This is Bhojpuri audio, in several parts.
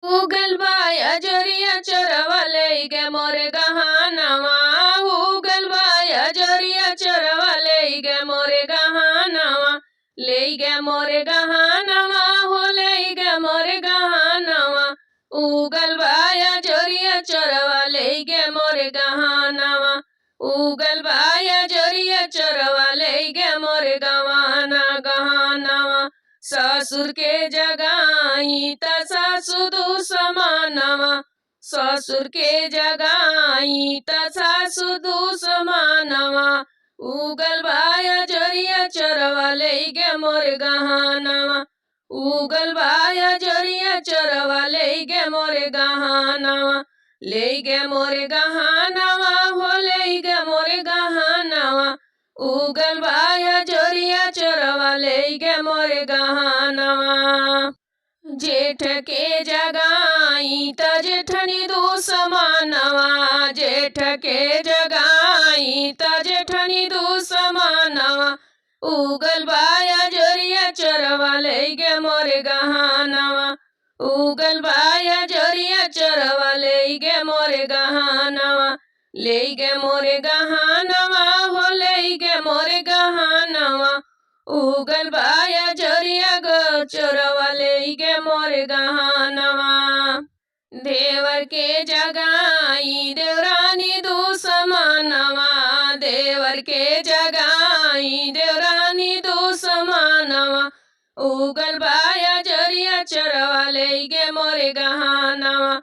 गूगल बाया जरिया चरवाले गे मोरे गहानवा। गूगल बाया जरिया चरवाले गे मोरे गहानवा। ले गे मोरे गहानवा हो ले गे मोरे गहानवा। उगल बाया जरिया चरवाले गे मोरे गहानवा। उगल बाया जरिया चरवाले गे मोरे गवाना गहानवा। ससुर के जगाई त सासु दू समानवा। ससुर के जगाई त सासु दू समानवा। उगल बाया जरिया चरवाले गे मोर गहानवा। उगल बाया जरिया चरवाले गे मोर गहानवा। ले गे मोर गहानवा हो ले गे मोर गहानवा। उगल बाया जरिया चरवाले गे मोर गहानवा। जेठ के जगाई त जेठनी दू समानवा। जेठ के जगाई त जेठनी दू समानवा। उगल बाया जरिया चरवाले गे मोर गहानवा। उगल बाया जरिया चरवाले गे मोर गहानवा। ले गे मोर गहानवा हो ले गे मोर गहानवा। उगल बाया जरिया ग चरवाले गे मोर गहानवा। देवर के जगाई देवरानी दू समानवा। देवर के जगाई देवरानी दू समानवा। उगल बाया जरिया चरवाले गे मोर गहानवा।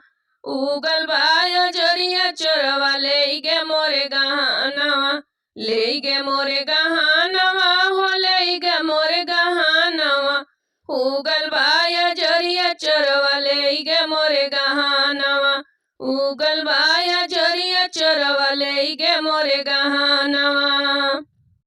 उगल बाया जरिया चरवाले गे मोर गहानवा। ले गे मोर गहानवा हो ले गे मोर गहानवा। उगल बाया जरिया चरवाले गे मोर गहानवा। उगल बाया जरिया चरवाले गे मोर गहानवा।